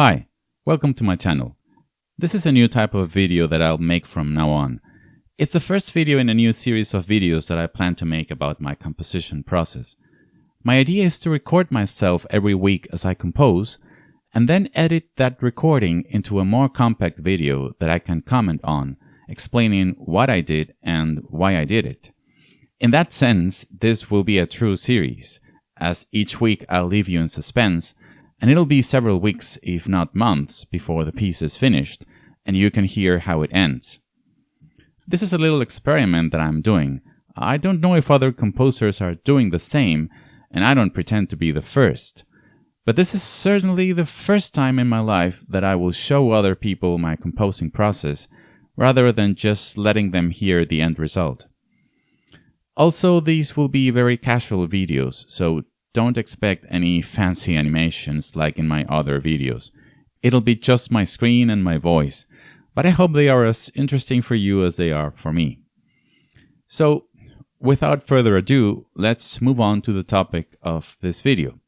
Hi, welcome to my channel. This is a new type of video that I'll make from now on. It's the first video in a new series of videos that I plan to make about my composition process. My idea is to record myself every week as I compose, and then edit that recording into a more compact video that I can comment on, explaining what I did and why I did it. In that sense, this will be a true series, as each week I'll leave you in suspense, and it'll be several weeks, if not months, before the piece is finished, and you can hear how it ends. This is a little experiment that I'm doing. I don't know if other composers are doing the same, and I don't pretend to be the first. But this is certainly the first time in my life that I will show other people my composing process, rather than just letting them hear the end result. Also, these will be very casual videos, so don't expect any fancy animations like in my other videos. It'll be just my screen and my voice, but I hope they are as interesting for you as they are for me. So, without further ado, let's move on to the topic of this video.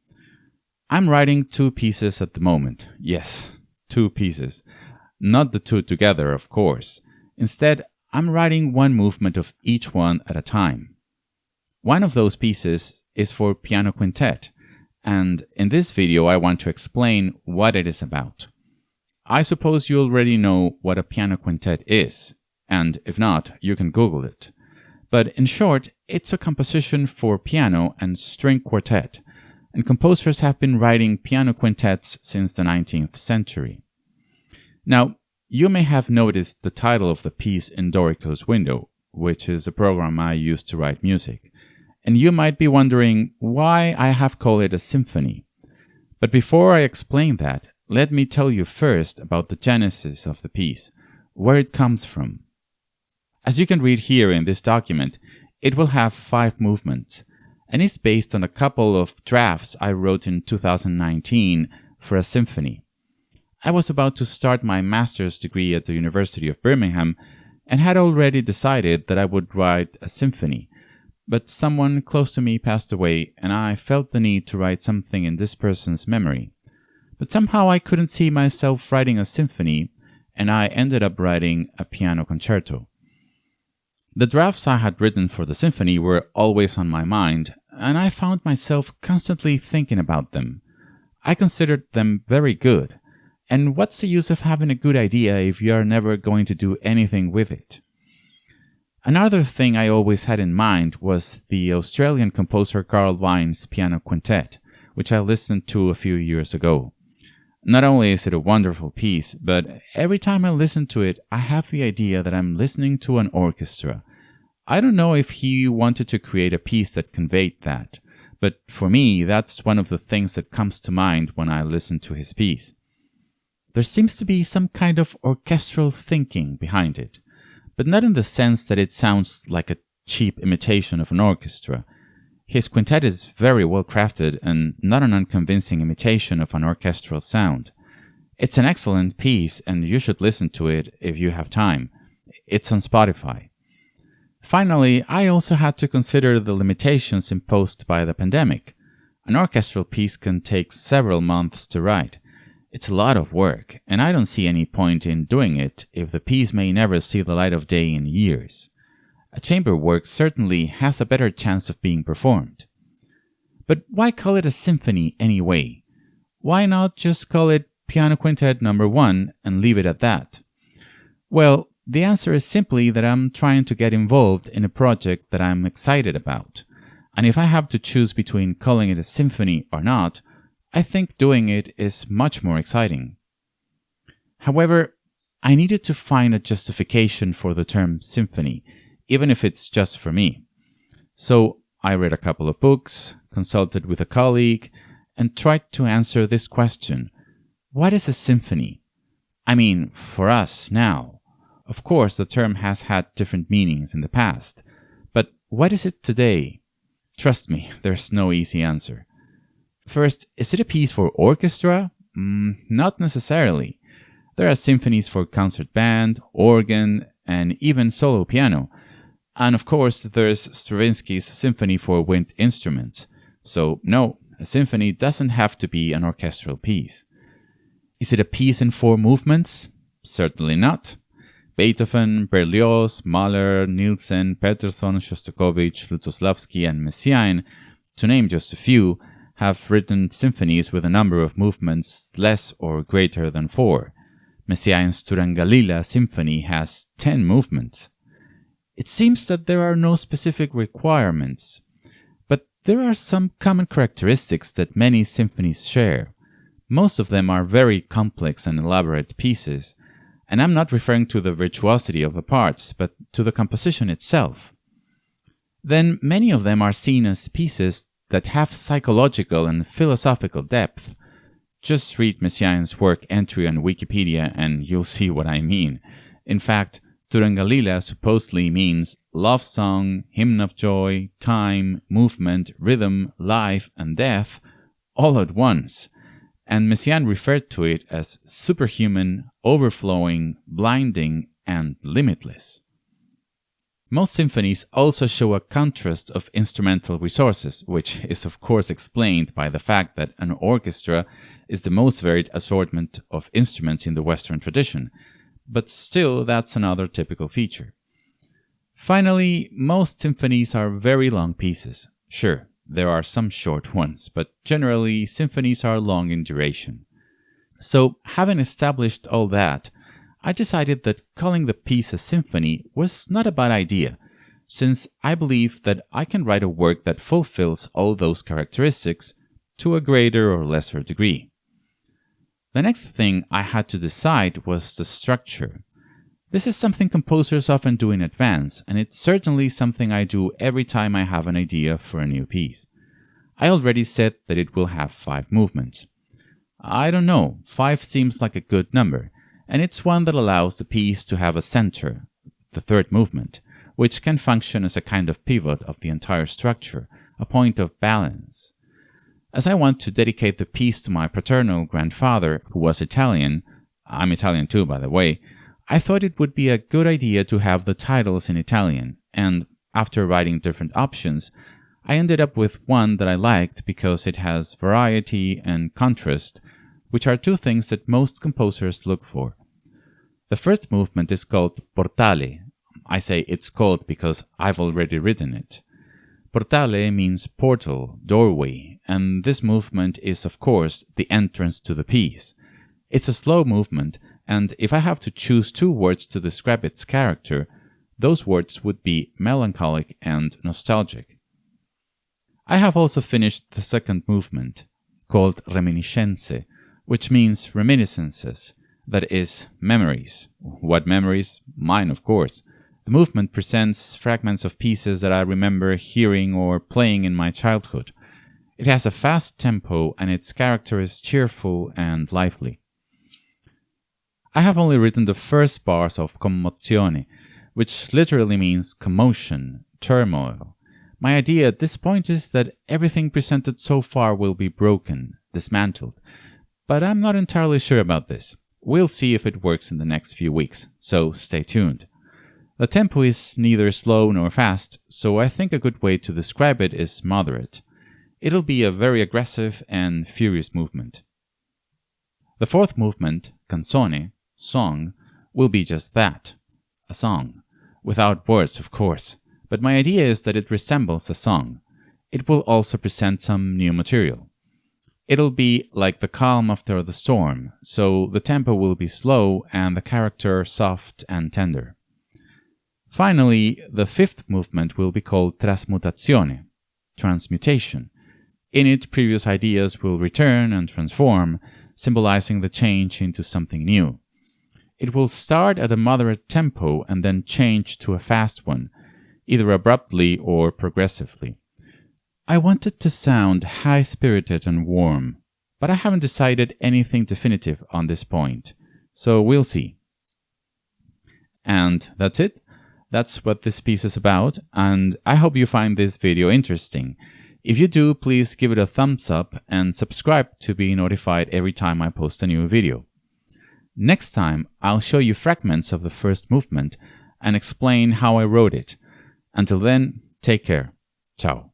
I'm writing two pieces at the moment. Yes, two pieces. Not the two together, of course. Instead, I'm writing one movement of each one at a time. One of those pieces is for piano quintet, and in this video I want to explain what it is about. I suppose you already know what a piano quintet is, and if not, you can Google it. But in short, it's a composition for piano and string quartet, and composers have been writing piano quintets since the 19th century. Now, you may have noticed the title of the piece in Dorico's window, which is a program I use to write music. And you might be wondering why I have called it a symphony. But before I explain that, let me tell you first about the genesis of the piece, where it comes from. As you can read here in this document, it will have 5 movements, and it's based on a couple of drafts I wrote in 2019 for a symphony. I was about to start my master's degree at the University of Birmingham and had already decided that I would write a symphony. But someone close to me passed away, and I felt the need to write something in this person's memory. But somehow I couldn't see myself writing a symphony, and I ended up writing a piano concerto. The drafts I had written for the symphony were always on my mind, and I found myself constantly thinking about them. I considered them very good, and what's the use of having a good idea if you are never going to do anything with it? Another thing I always had in mind was the Australian composer Carl Wine's piano quintet, which I listened to a few years ago. Not only is it a wonderful piece, but every time I listen to it, I have the idea that I'm listening to an orchestra. I don't know if he wanted to create a piece that conveyed that, but for me, that's one of the things that comes to mind when I listen to his piece. There seems to be some kind of orchestral thinking behind it, but not in the sense that it sounds like a cheap imitation of an orchestra. His quintet is very well crafted and not an unconvincing imitation of an orchestral sound. It's an excellent piece and you should listen to it if you have time. It's on Spotify. Finally, I also had to consider the limitations imposed by the pandemic. An orchestral piece can take several months to write. It's a lot of work, and I don't see any point in doing it if the piece may never see the light of day in years. A chamber work certainly has a better chance of being performed. But why call it a symphony anyway? Why not just call it Piano Quintet No. 1 and leave it at that? Well, the answer is simply that I'm trying to get involved in a project that I'm excited about. And if I have to choose between calling it a symphony or not, I think doing it is much more exciting. However, I needed to find a justification for the term symphony, even if it's just for me. So I read a couple of books, consulted with a colleague, and tried to answer this question. What is a symphony? I mean, for us now. Of course, the term has had different meanings in the past, but what is it today? Trust me, there's no easy answer. First, is it a piece for orchestra? Not necessarily. There are symphonies for concert band, organ, and even solo piano. And of course, there's Stravinsky's symphony for wind instruments. So no, a symphony doesn't have to be an orchestral piece. Is it a piece in 4 movements? Certainly not. Beethoven, Berlioz, Mahler, Nielsen, Peterson, Shostakovich, Lutosławski, and Messiaen, to name just a few, have written symphonies with a number of movements less or greater than 4. Messiaen's Turangalila symphony has 10 movements. It seems that there are no specific requirements, but there are some common characteristics that many symphonies share. Most of them are very complex and elaborate pieces, and I'm not referring to the virtuosity of the parts, but to the composition itself. Then many of them are seen as pieces that have psychological and philosophical depth. Just read Messiaen's work entry on Wikipedia and you'll see what I mean. In fact, Turangalila supposedly means love song, hymn of joy, time, movement, rhythm, life, and death, all at once. And Messiaen referred to it as superhuman, overflowing, blinding, and limitless. Most symphonies also show a contrast of instrumental resources, which is of course explained by the fact that an orchestra is the most varied assortment of instruments in the Western tradition, but still that's another typical feature. Finally, most symphonies are very long pieces. Sure, there are some short ones, but generally symphonies are long in duration. So, having established all that, I decided that calling the piece a symphony was not a bad idea, since I believe that I can write a work that fulfills all those characteristics to a greater or lesser degree. The next thing I had to decide was the structure. This is something composers often do in advance, and it's certainly something I do every time I have an idea for a new piece. I already said that it will have 5 movements. I don't know, 5 seems like a good number, and it's one that allows the piece to have a center, the 3rd movement, which can function as a kind of pivot of the entire structure, a point of balance. As I want to dedicate the piece to my paternal grandfather, who was Italian, I'm Italian too, by the way, I thought it would be a good idea to have the titles in Italian, and after writing different options, I ended up with one that I liked because it has variety and contrast, which are 2 things that most composers look for. The 1st movement is called Portale. I say it's called because I've already written it. Portale means portal, doorway, and this movement is, of course, the entrance to the piece. It's a slow movement, and if I have to choose 2 words to describe its character, those words would be melancholic and nostalgic. I have also finished the 2nd movement, called Reminiscenze, which means reminiscences, that is, memories. What memories? Mine, of course. The movement presents fragments of pieces that I remember hearing or playing in my childhood. It has a fast tempo and its character is cheerful and lively. I have only written the first bars of commozione, which literally means commotion, turmoil. My idea at this point is that everything presented so far will be broken, dismantled, but I'm not entirely sure about this. We'll see if it works in the next few weeks, so stay tuned. The tempo is neither slow nor fast, so I think a good way to describe it is moderate. It'll be a very aggressive and furious movement. The 4th movement, canzone, song, will be just that, a song. Without words, of course, but my idea is that it resembles a song. It will also present some new material. It'll be like the calm after the storm, so the tempo will be slow and the character soft and tender. Finally, the 5th movement will be called trasmutazione, transmutation. In it, previous ideas will return and transform, symbolizing the change into something new. It will start at a moderate tempo and then change to a fast one, either abruptly or progressively. I want it to sound high-spirited and warm, but I haven't decided anything definitive on this point, so we'll see. And that's it. That's what this piece is about, and I hope you find this video interesting. If you do, please give it a thumbs up and subscribe to be notified every time I post a new video. Next time, I'll show you fragments of the 1st movement and explain how I wrote it. Until then, take care. Ciao.